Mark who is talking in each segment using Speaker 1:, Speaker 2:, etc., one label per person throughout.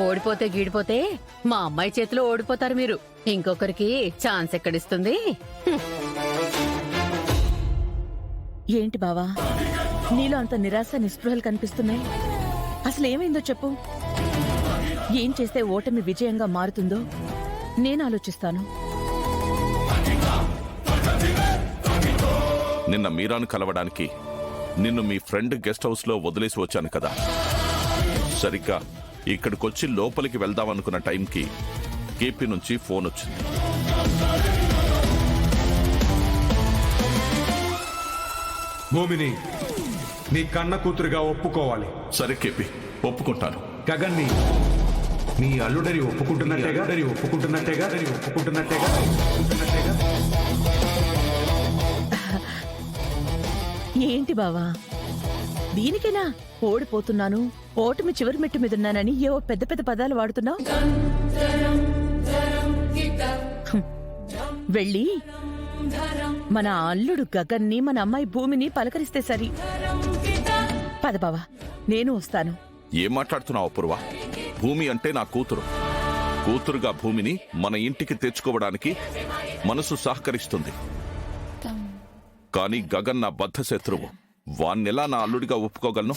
Speaker 1: ఓడిపోతే గీడిపోతే మా అమ్మాయి చేతిలో ఓడిపోతారు మీరు. ఇంకొకరికి ఛాన్స్ ఎక్కడిస్తుంది?
Speaker 2: ఏంటి బావా, నీలో అంత నిరాశ నిస్పృహలు కనిపిస్తున్నాయి? అసలు ఏమైందో చెప్పు. ఏం చేస్తే ఓటమి విజయంగా మారుతుందో నేను ఆలోచిస్తాను.
Speaker 3: నిన్న మీరాను కలవడానికి నిన్ను మీ ఫ్రెండ్ గెస్ట్ హౌస్ లో వదిలేసి వచ్చాను కదా. సరిగ్గా ఇక్కడికొచ్చి లోపలికి వెళ్దామనుకున్న టైంకి కేపీ నుంచి ఫోన్ వచ్చింది.
Speaker 4: భూమిని నీ కన్న కూతురుగా ఒప్పుకోవాలి.
Speaker 3: సరే కేపీ, ఒప్పుకుంటాను.
Speaker 4: గగన్ని నీ అల్లుడని ఒప్పుకుంటున్నట్టేగా.
Speaker 2: ఏంటి బావా, దీనికేనా ఓడిపోతున్నాను, ఓటమి చివరి మెట్టు మీదున్నానని ఏవో పెద్ద పెద్ద పదాలు వాడుతున్నావు? వెళ్ళి మన అల్లుడు గగన్ని, మన అమ్మాయి భూమిని పలకరిస్తే సరి. పద బావా, నేను వస్తాను.
Speaker 3: ఏం మాట్లాడుతున్నావు అపూర్వ? భూమి అంటే నా కూతురు. కూతురుగా భూమిని మన ఇంటికి తెచ్చుకోవడానికి మనసు సహకరిస్తుంది. కానీ గగన్ నా బద్ధ శత్రువు. వాన్నెలా నా అల్లుడిగా ఒప్పుకోగలను?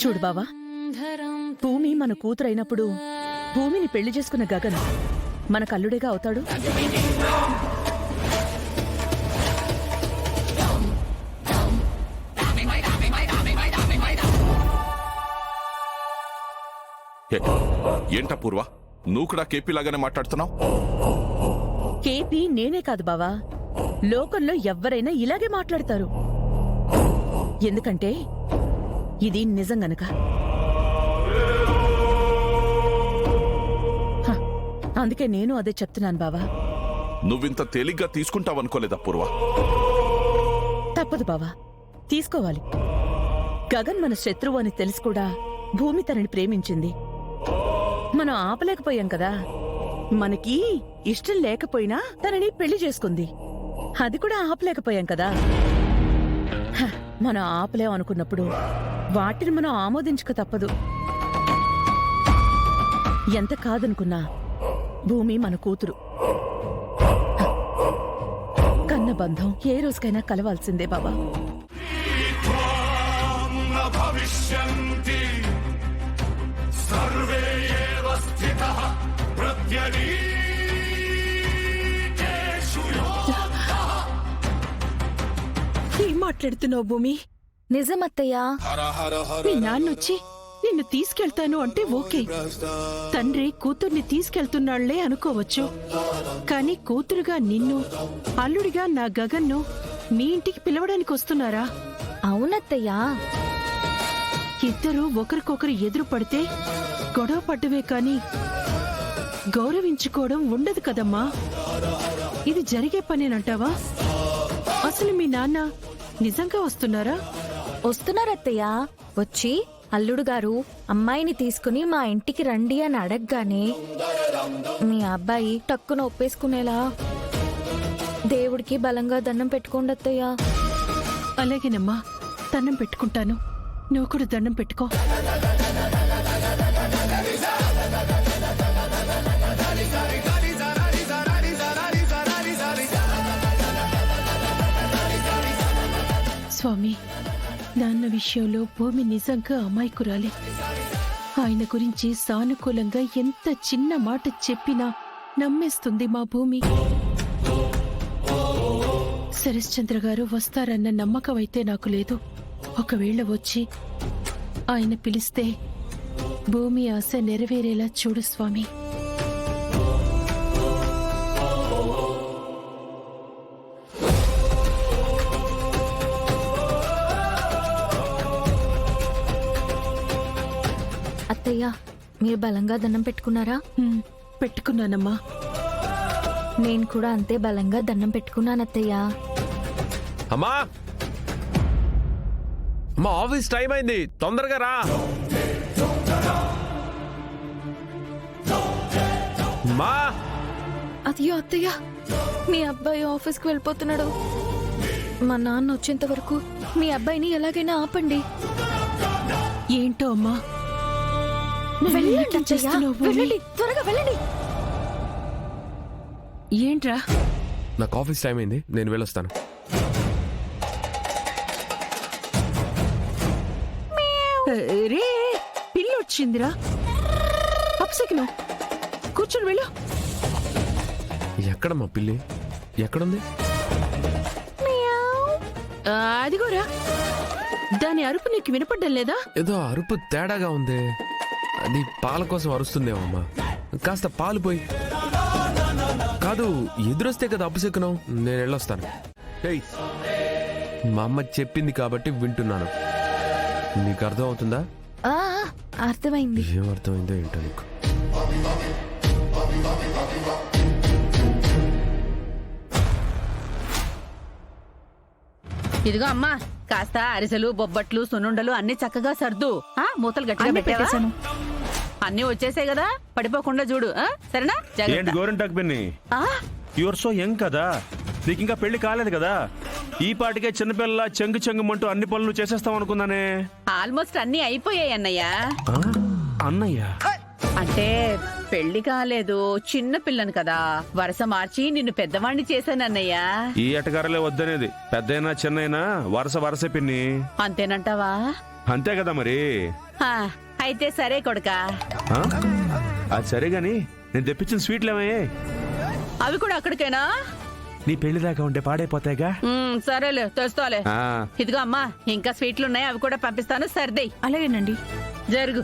Speaker 2: చూడు బావా, భూమి మన కూతురైనప్పుడు భూమిని పెళ్లి చేసుకున్న గగన్ మన కల్లుడిగా అవుతాడు.
Speaker 3: ఏంటా పూర్వ, నువ్వు కూడా కేపీ లాగానే మాట్లాడుతున్నావు?
Speaker 2: కేపీ నేనే కాదు బావా, లోకంలో ఎవ్వరైనా ఇలాగే మాట్లాడతారు. ఎందుకంటే ఇది నిజం గనక. అందుకే నేను అదే చెప్తున్నాను బావా.
Speaker 3: నువ్వింత తేలిగ్గా తీసుకుంటావనుకోలేదా పూర్వ?
Speaker 2: తప్పదు బావా, తీసుకోవాలి. గగన్ మన శత్రువు అని తెలిసి కూడా భూమి తనని ప్రేమించింది. మనం ఆపలేకపోయాం కదా. మనకి ఇష్టం లేకపోయినా తనని పెళ్లి చేసుకుంది. అది కూడా ఆపలేకపోయాం కదా. మనం ఆపలేం అనుకున్నప్పుడు వాటిని మనం ఆమోదించక తప్పదు. ఎంత కాదనుకున్నా భూమి మన కూతురు. కన్న బంధం ఏ రోజుకైనా కలవాల్సిందే బాబా.
Speaker 5: ఏం మాట్లాడుతున్నావు భూమి?
Speaker 6: నిజమత్తయ్యా.
Speaker 5: మీ నాన్నొచ్చి నిన్ను తీసుకెళ్తాను అంటే ఓకే. తండ్రి కూతుర్ని తీసుకెళ్తున్నాళ్లే అనుకోవచ్చు, కాని కూతురుగా నిన్ను, అల్లుడిగా నా గగన్ను మీ ఇంటికి పిలవడానికి వస్తున్నారా?
Speaker 6: అవునత్తయ్యా.
Speaker 5: ఇద్దరూ ఒకరికొకరు ఎదురు పడితే గొడవ పడ్డవే కాని గౌరవించుకోవడం ఉండదు కదమ్మా. ఇది జరిగే పనేనంటావా? అసలు మీ నాన్న నిజంగా వస్తున్నారా?
Speaker 6: వస్తున్నారత్తయ్యా. వచ్చి అల్లుడు గారు అమ్మాయిని తీసుకుని మా ఇంటికి రండి అని అడగగానే మీ అబ్బాయి టక్కున ఒప్పేసుకునేలా దేవుడికి బలంగా దండం పెట్టుకోండి అత్తయ్యా.
Speaker 5: అలాగేనమ్మా, దండం పెట్టుకుంటాను. నువ్వు కూడా దండం పెట్టుకో. స్వామి, నాన్న విషయంలో భూమి నిజంగా అమాయకురాలే. ఆయన గురించి సానుకూలంగా ఎంత చిన్న మాట చెప్పినా నమ్మేస్తుంది మా భూమి. శరశ్చంద్ర గారు వస్తారన్న నమ్మకం అయితే నాకు లేదు. ఒకవేళ వచ్చి ఆయన పిలిస్తే భూమి ఆశ నెరవేరేలా చూడు స్వామి.
Speaker 6: అత్తయ్యా, మీరు బలంగా దండం పెట్టుకున్నారా?
Speaker 5: పెట్టుకున్నానమ్మా.
Speaker 6: నేను కూడా అంతే బలంగా దండం పెట్టుకున్నానత్తయ్యా.
Speaker 7: అమ్మా, మా ఆఫీస్ టైం అయింది, తొందరగా రా. మా
Speaker 6: అయ్యో అత్తయ్య, మీ అబ్బాయి ఆఫీస్కి వెళ్ళిపోతున్నాడు. మా నాన్న వచ్చేంత వరకు మీ అబ్బాయిని ఎలాగైనా ఆపండి.
Speaker 5: ఏంటో అమ్మా నన్ను
Speaker 6: వెళ్ళండి
Speaker 5: ఇరికించేస్తున్నావు
Speaker 6: అత్తయ్య,
Speaker 5: భూమి.
Speaker 6: వెళ్ళండి, త్వరగా వెళ్ళండి.
Speaker 5: ఏంట్రా
Speaker 7: నాకు ఆఫీస్ టైం అయింది, నేను వెళ్ళొస్తాను.
Speaker 5: రే పిల్లి వచ్చిందిరా. అప్సెకిను కూర్చొని వెళ్ళు.
Speaker 7: ఎక్కడమ్మా పిల్లి? ఎక్కడుంది?
Speaker 5: అదిగోరా, దాని అరుపు నీకు వినపడ్డం లేదా?
Speaker 7: ఏదో అరుపు తేడాగా ఉంది. అది పాల కోసం అరుస్తుందేమో అమ్మా. కాస్త పాలు పోయి. కాదు, ఎదురొస్తే కదా అప్పసెక్కున్నావు. నేను వెళ్ళొస్తాను. ఏయ్, మా అమ్మ చెప్పింది కాబట్టి వింటున్నాను. నీకు అర్థం అవుతుందా?
Speaker 6: ఆ, అర్థమైంది.
Speaker 7: ఏం అర్థమైందో ఏంటో నీకు.
Speaker 1: ఇదిగో అమ్మా, కాస్త అరిసెలు, బొబ్బట్లు, సున్నుండలు అన్ని చక్కగా సర్దు. మూతలు గట్టిగా
Speaker 6: అన్నీ
Speaker 1: పెట్టావా?
Speaker 6: పెట్టేశాను.
Speaker 1: అన్ని వచ్చేసాయి కదా, పడిపోకుండా చూడు. సరేనా?
Speaker 8: ఏంటి
Speaker 1: జాగ్రత్త.
Speaker 8: గోరింటాకు పిన్ని,
Speaker 1: ఆ,
Speaker 8: యువర్ సో యంగ్ కదా, నీకు ఇంకా పెళ్లి కాలేదు కదా. ఈ పాటికే చిన్నపిల్ల చెంగు చెంగుమంటూ అన్ని పనులు చేసేస్తాం అనుకున్నానే.
Speaker 1: ఆల్మోస్ట్ అన్ని అయిపోయాయి అన్నయ్య.
Speaker 8: ఆ? అన్నయ్య
Speaker 1: అంటే పెళ్లి కాలేదు, చిన్న పిల్లను కదా, వరుస మార్చి నిన్ను పెద్దవాణ్ణి చేశాను అన్నయ్య.
Speaker 8: ఈ ఎటగారలే వద్దనేది. పెద్దయినా చిన్నైనా వరస వరసే పిన్ని.
Speaker 1: అంతేనంటావా?
Speaker 8: అంతే కదా మరి.
Speaker 1: ఆ, అయితే సరే కొడుకా.
Speaker 8: ఆ? అది సరే గాని నేను తెప్పించిన స్వీట్లు ఏమయ్యాయి?
Speaker 1: అవి కూడా అక్కడికేనా?
Speaker 8: నీ పెళ్లి దాకా ఉంటే పాడైపోతాయిగా.
Speaker 1: సరేలే, తెస్తాలే.
Speaker 8: ఆ.
Speaker 1: ఇదిగో అమ్మా, ఇంకా స్వీట్లున్నాయి, అవి కూడా పంపిస్తాను. సర్దేయ్.
Speaker 5: అలాగేనండి.
Speaker 1: జరుగు.